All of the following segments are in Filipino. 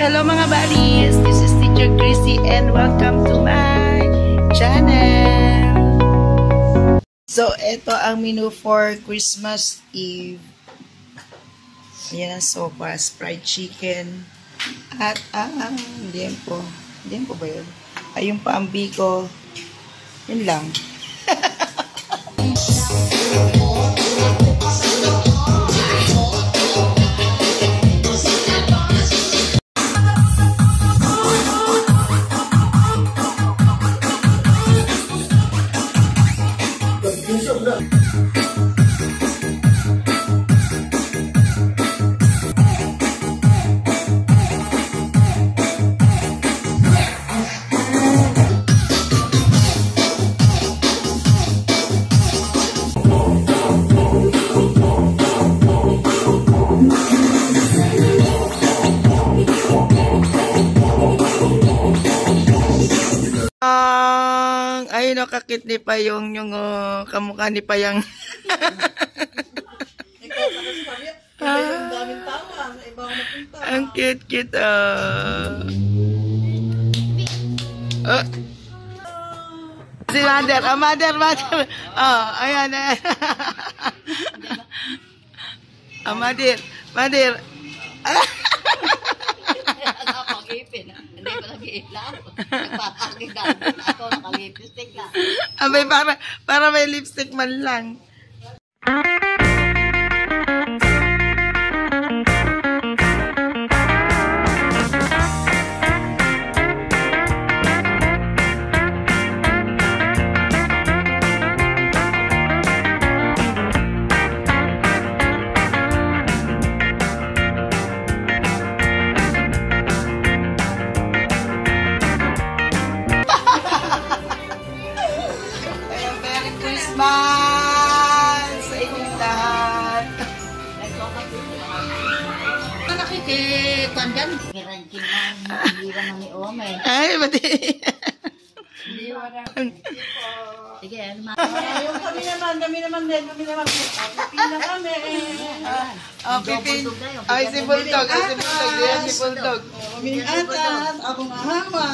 Hello mga buddies, this is Teacher Chrissy and welcome to my channel. So, ito ang menu for Christmas Eve. Ayan ang sopas, fried chicken, at liempo. Liempo ba yun? Ayun pa ang biko. Yun lang. Ay, nakakit ni Payong yung kamukha ni Payang. Ang cute-cute. Si Mother. Mother. Ayan. Mother. Hindi pa nag-iilaw. Nagpapakigan. Ako naka-lipstick na. Abay, para may lipstick man lang. Sa inyong lahat. Nakikita dyan. Kirankin lang. Hindi naman ni Ome. Ay, mati. Sige, ano ma? Kami naman. Pipin na kami. Pipin. Ay, si Bulldog. Si Bulldog. Kaming atas. Ako mahama.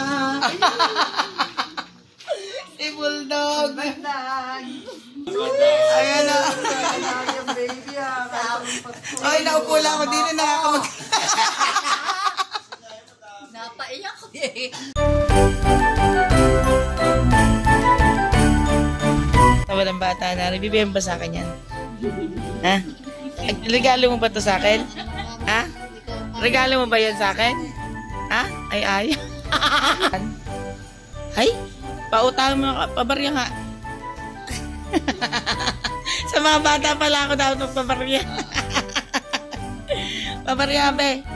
Si Bulldog. Ayan na. Ay, naupo lang ako. Di rin nakakamag... Napaiyak ko eh. Tawa ng bata na. Bibigyan ba sa akin yan? Ha? Regalo mo ba ito sa akin? Ha? Regalo mo ba yan sa akin? Ha? Ay. Ay? Pautang mo, pabarya nga. Sa mga bata pala ako dapat magpabarya. Pabarya be.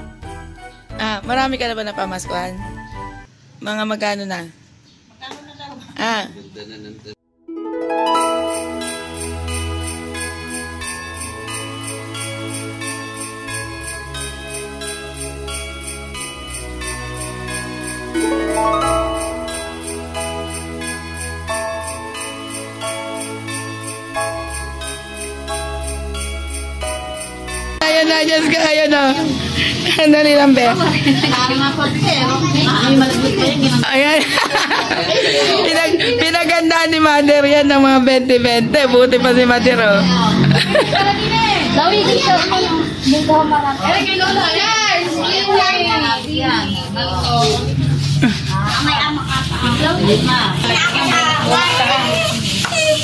Marami ka na ba napamaskuhan? Mga magkano na? Ayan na. Dali lang, be. Ayan. Pinagandaan ni Mother yan ng mga 20-20. Buti pa si Mother, oh. Lawi, dito. Dito ako marami. Ay, kay Lola. Yes! May ama ka pa. Lawi, ma.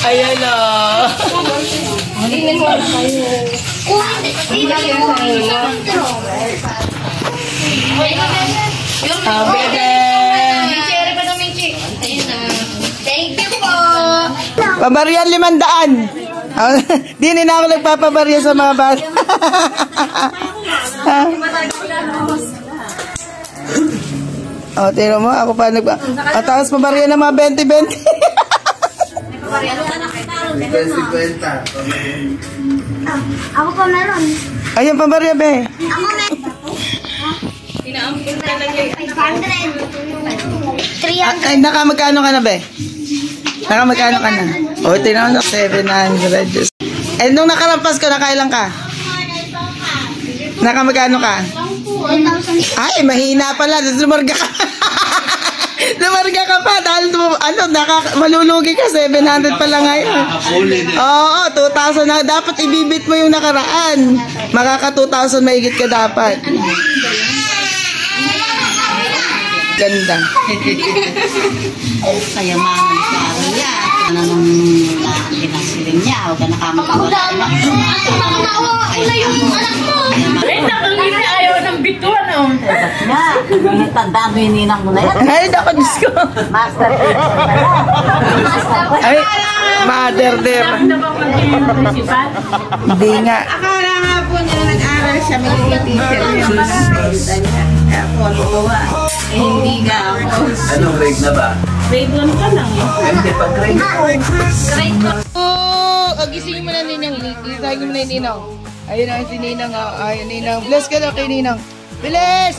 Ayan, oh. Hindi ko na kayo. Thank you po. Pabaryan 500. Di na ako nagpapabarya sa mga bata. Tira mo, ako pa tapos pabarya ng mga 20-20. Ako pa meron. Ayun, pabarya, be. Ako meron. Inaampun ka lang yun. 500. 300. Ay, nakamagkano ka na, be? Nakamagkano ka na? O, tinawag na 700. Eh, nung nakarampas ko, nakailan ka? Nakamagkano ka? Ay, mahina pala. Lumarga ka. Lumarga ka pa. Dahil, malulugi ka. 700 pala ngayon. Oo, 2,000 na. Dapat ibibit mo yung nakaraan. Makaka 2,000 mahigit ka dapat. Ganda. Kaya mga niya. Ano nung kinasiling niya. Huwag ka nakamagpapala. Ay, nakangiti ayaw ng bituan, oh. Tandaan mo yung ninang mo na yan. Ay, naku, Diyos ko. Master Ay, mother them. Na ba mag-iwan ng principal? Hindi nga. Akala nga po niya nag-aral siya, magiging teacher niya. Kaya po, lumawa. Eh, hindi nga ako. Anong grade na ba? Grade 1 ka lang, eh. Hindi pa grade. Grade 1. Oh, gisingin mo na Ninang. Gisingin mo na yung Ninang. Ayun na si Ninang. Ayun, Ninang. Bless ka na kay Ninang. Bless!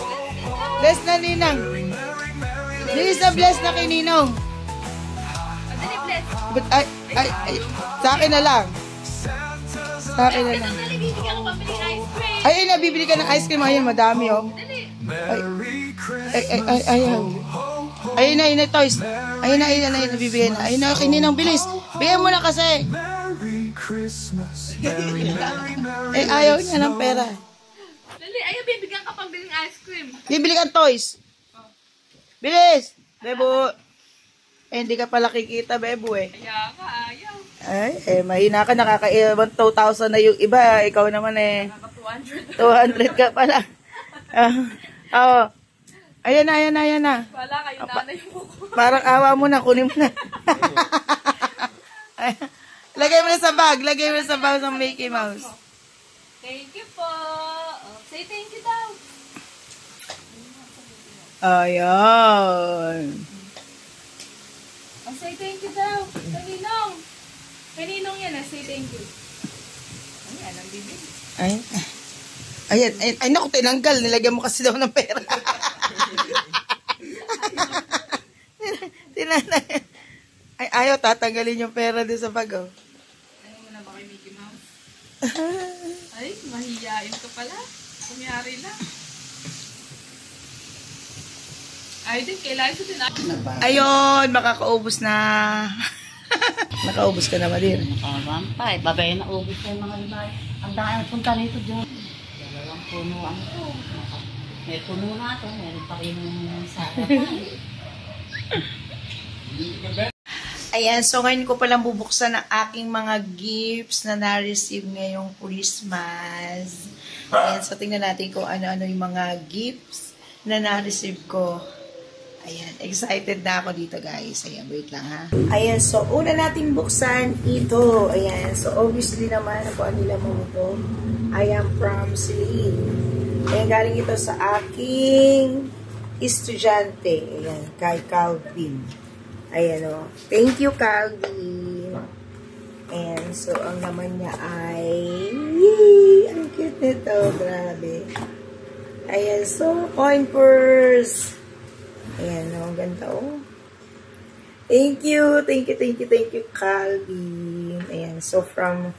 Bless na Ninang. Bilis na bless na kay Ninang. But, ay, sa akin na lang. Sa akin na lang. Ay, nabibili ka ng ice cream. Ayun, madami, oh. Ayun na, toys. Ayun na, nabibigay na. Ayun na, kay Ninang, bilis. Bigyan mo na kasi. Eh, ayaw niya ng pera. Dali, ayaw, bibigyan ka pang biling ice cream. Bibili kang toys. Bilis. Bebo. Eh, hindi ka pala kikita, Bebo, eh. Kaya ka, ayaw. Ay, mahina ka. Nakaka-2,000 na yung iba. Ikaw naman, eh. 200 ka pala. Oo. Ayan na. Wala kayo nanay mo ko. Parang awa mo na. Kunin mo na. Lagay mo na sa bag. Lagay mo na sa bag ng Mickey Mouse. Thank you po. Oh, say thank you daw. Ayan. Oh, say thank you daw. Kaninong. Kaninong yan, say thank you. Ayan, ang bibig. Ayan. Ay, naku, tinanggal. Nilagyan mo kasi daw ng pera. Ay, ayaw, tatanggalin yung pera din sa bag, oh. Ano mo na ba kay Mickey Mouse? Ay, mahiyain ka pala. Kunyari lang. Ay, din, kailangan ko din. Ayun, makakaubos na. Nakaubos ka na, Madir. Nakawampay. Babay na ubos ko yung mga ibay. Ang dahil punta nito dyan. Dalawang puno ang ito. May puno na ito. Meron pa rin yung sarapan. Ayan, so ngayon ko palang bubuksan ang aking mga gifts na na-receive ngayong Christmas. Ayan, so tingnan natin kung ano-ano yung mga gifts na na-receive ko. Ayan, excited na ako dito, guys. Ayan, wait lang, ha. Ayan, so una nating buksan ito. Ayan, so obviously naman, ako ang nila mo ito. I am from Celine. Ayan, galing ito sa aking estudyante. Ayan, kay Calvin. Ayan, o. Thank you, Calvin. And so, ang naman niya ay... Yay! Ang cute nito. Grabe. Ayan, so, coin purse. Ayan, o. Ang ganda, o. Thank you, Calvin. Ayan, so, from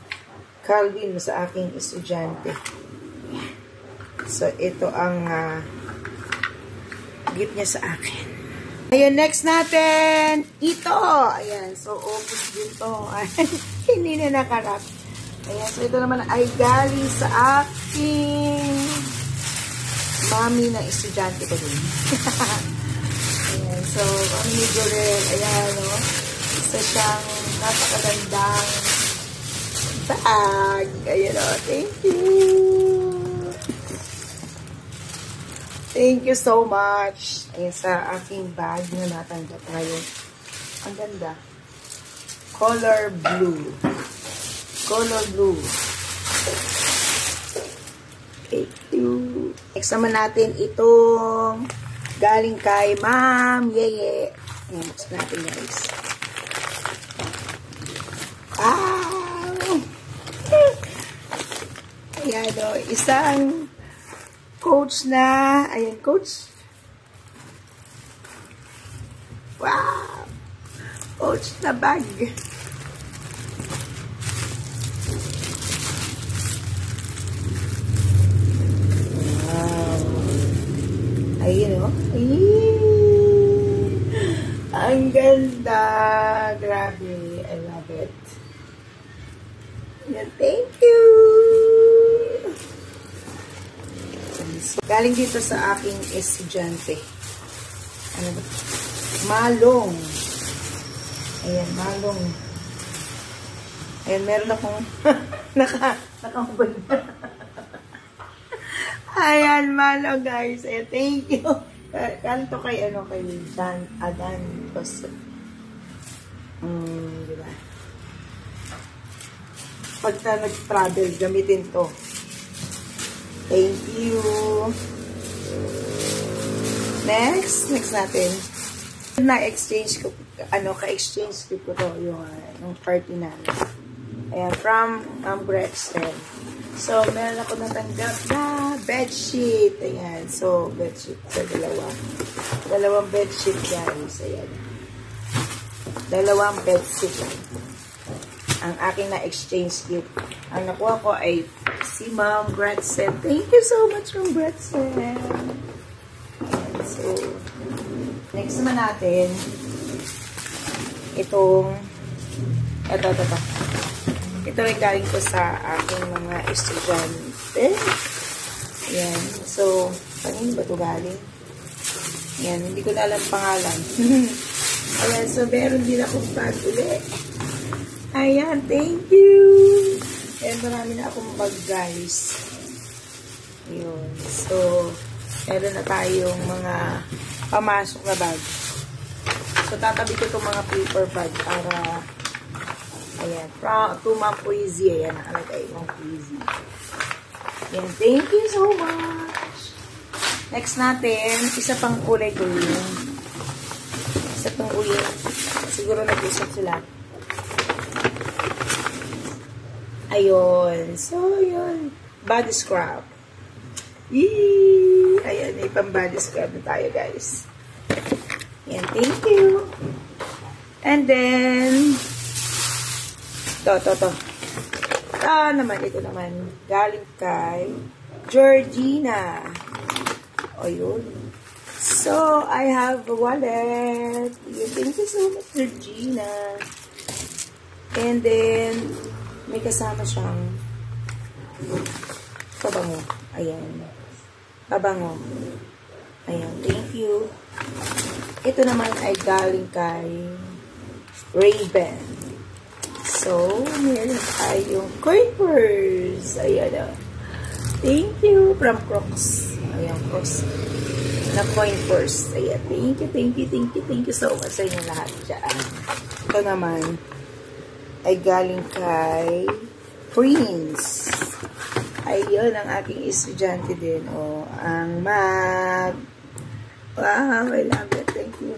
Calvin sa aking estudyante. So, ito ang gift niya sa akin. Ayan, next natin, ito. Ayan, so, obvious din to. Hindi na nakarap. Ayan, so, ito naman ay galing sa aking mami na estudyante ko din. Ayan, so, mami ni Jorel, ayan, o. Isa siyang napakagandang bag. Ayan, o. Thank you. Thank you so much. Ayan, sa aking bag na natanggap ngayon. Ang ganda. Color blue. Color blue. Thank you. Next naman natin itong galing kay Ma'am Yeye. Ayan, buksan natin, guys. Wow! Ayan, o. Isang coach na, ayan, coach. Wow! Coach na bag. Wow! Ayun, oh. Ang ganda. Grabe. I love it. Yan, thank you. So, galing dito sa aking estudyante. Ano ba? Malong. Ayan, malong. Ayan, meron akong naka-mobile. Ayan, malong guys. Ayan, thank you. Kanto kay, kay Adan. Diba? Pagka nag-travel, gamitin to. Thank you. Next natin. Na-exchange ko, ka-exchange ko to, yung party namin. Ayan, from Brexton. So, meron ako natanggap na bedsheet. Ayan, so, bedsheet sa dalawang bedsheet, guys. Ayan. Dalawang bedsheet. Ang aking na-exchange gift. Ang nakuha ko ay si Ma'am Bretsen. Thank you so much, Ma'am Bretsen. Ayan, so, next naman natin, ito. Ito ay galing ko sa aking mga estudyante. Ayan. So, kanino ba ito galing? Ayan, hindi ko na alam pangalan. Ayan, so meron din akong bag ulit. Ayan, thank you! Ayan, marami na akong bag, guys. Ayan. So, meron na tayong mga pamasok na bag. So, tatabi ko itong mga paper bag para ayan, to Ma'am Poesie. Ayan, nakalagay Ma'am Poesie. Ayan, thank you so much. Next natin, isa pang kulay green. Isa pang green. Siguro nag-usap sila. Ayun. So, yun. Body scrub. Yee! Ayan, may pang body scrub na tayo, guys. Ayan, thank you. And then, ito naman, galing kay Georgina. O yun. So, I have a wallet. Thank you so much, Georgina. And then, may kasama siyang pabango. Ayan. Pabango. Ayan, thank you. Ito naman ay galing kay Raven. So, meron tayong coin purse. Ayan. Thank you. From Crocs. Ayan, Crocs. Na coin purse. Ayan. Thank you so much sa inyo lahat dyan. Ito naman ay galing kay Prince. Ayun, ang aking estudyante din. O, ang mag. Wow, I love it. Thank you.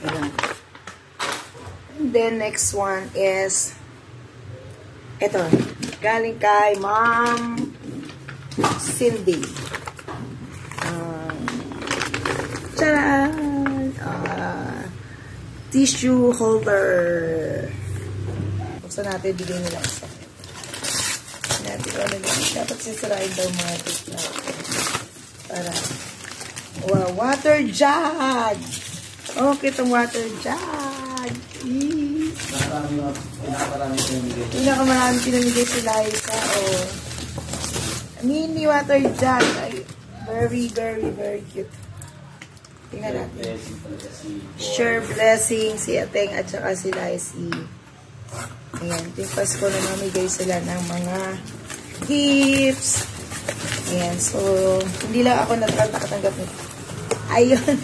Ayan. And then, next one is ito. Galing kay Ma'am Cindy. Tcharan! Tissue holder. Buksan natin, bigay nila isa. Natin ko na lang. Dapat sisirain daw mga tissue natin. Para, wow, water jug! Okay, itong water jug. Pinakamarami pinamigay si Liza. Oh. Mini water jug. Ay, very cute. Tingnan natin. Share blessing si Ateng at saka si Liza. Ayan. Yung Pasko na mamigay sila ng mga gifts. Ayan. So, hindi lang ako nakatanggap nito. Ayun.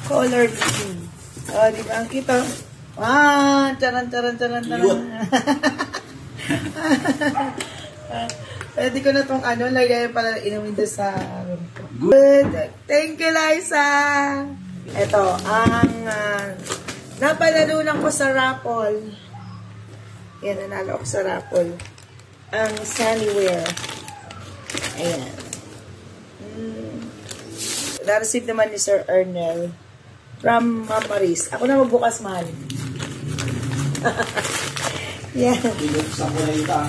Color green. Oh, di ba? Ang kita. Ah, charan. Pwede ko na itong lagay pala inumin doon sa room ko. Good. Thank you, Liza. Ito, ang napanalunan ko sa raffle. Yan, nanalo ako sa raffle. Ang Sunnywear. Ayan. Na-receive naman ni Sir Ernel from Ma'am Maris. Ako na magbukas, mahal. Yan. Binuksan ko na ito.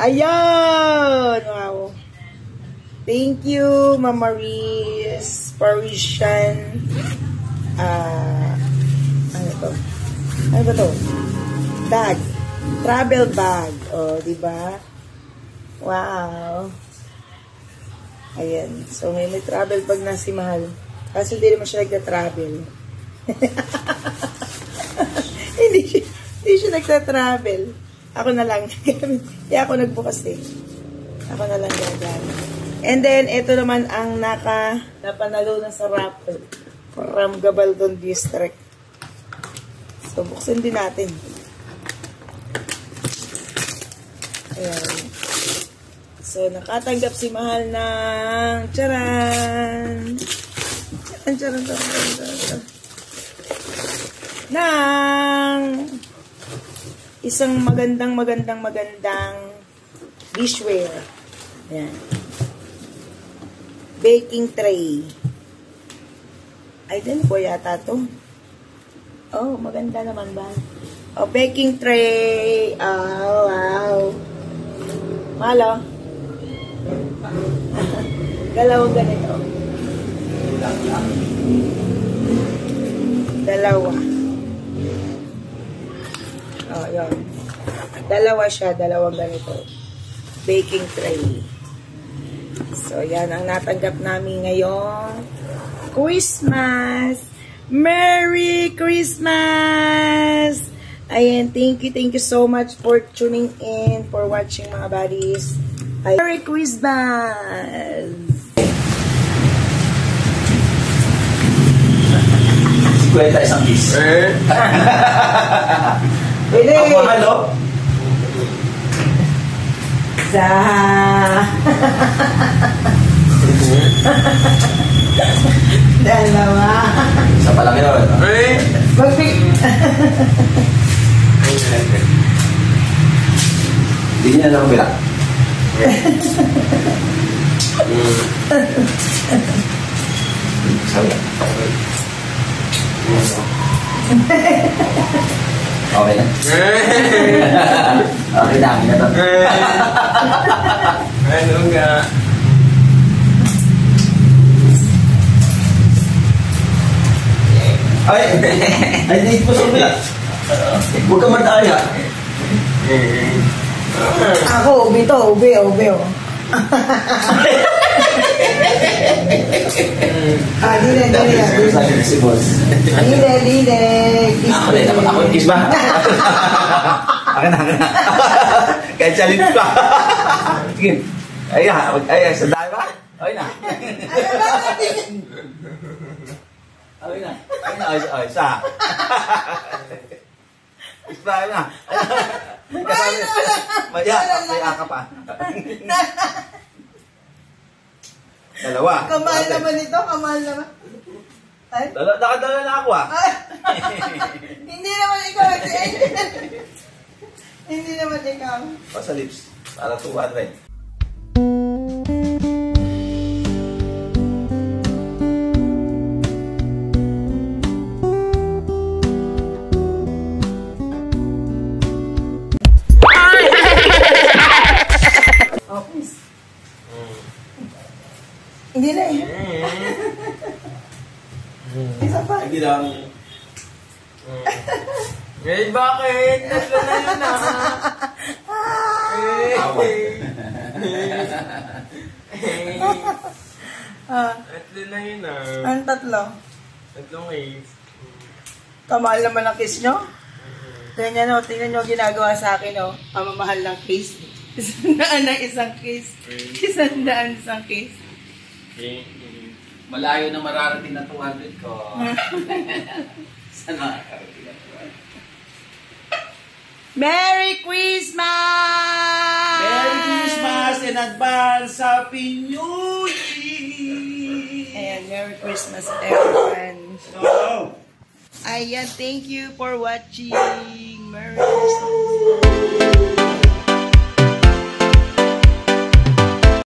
Ayan! Wow. Thank you, Mama Riz, Parisian. Ano to? Ano ba to? Bag. Travel bag. O, diba? Wow. Ayan. So, may travel bag na si Mahal. Kasi hindi naman siya nagta-travel. Hindi siya nagta-travel. Ako na lang. Kaya ako nagbukas eh. Ako na lang gagamit. And then, ito naman ang napanalo na sa raffle from Gabaldon District. So, buksan din natin. Ayan. So, nakatanggap si Mahal ng charan! Charan. Ng isang magandang dishware. Ayan. Baking tray. Ay, din po yata to. Oh, maganda naman ba? Oh, baking tray. Oh, wow. Malo. Dalawang ganito. Dalawa. Oh, yun. Dalawa siya, dalawang ganito. Baking tray. So, yan ang natanggap namin ngayon. Christmas! Merry Christmas! Ayan, thank you so much for tuning in, for watching mga buddies. Merry Christmas! Kwenta isang piece. Pwede! Ako halo? Sa... Dalawa. Isa pa lang yun. Magpig... Hindi niya lang bilang. Sabi lang. Okay na. Okay na, akin na to. Ano nga? Ay! Ay, hindi po sa bilang. Huwag ka mataya. Ako, ube to. Ube, oh. Dile. Sabi na si boss. Dile. Ako rin, ako yung kiss ba? Akin na. Kahit challenge pa. Sige. Ay, sandali ba? Ay na. Ay na. Ay, isa. Kiss ba, ay na. Maya ka pa. Dalawa. Kamal naman ito, kamal naman. Ay? Nakadala na ako Hindi naman ikaw. Hindi naman ikaw. O sa lips. Para 200. Hindi na eh. Isa pa. Hindi lang. Eh, bakit? Nasla na yun Nasla na yun Ang tatlo. Tatlong case. Kamahal naman ang kiss nyo. Tingnan nyo, ginagawa sa akin, oh. Ang mamahal ng kiss. 100 ng isang kiss. 100 isang kiss. Malayo na mararating na 200 ko. Saan makakarating na 200? Merry Christmas! Merry Christmas in advance! Happy New Year! Ayan, Merry Christmas everyone. No! Ayan, thank you for watching. Merry Christmas.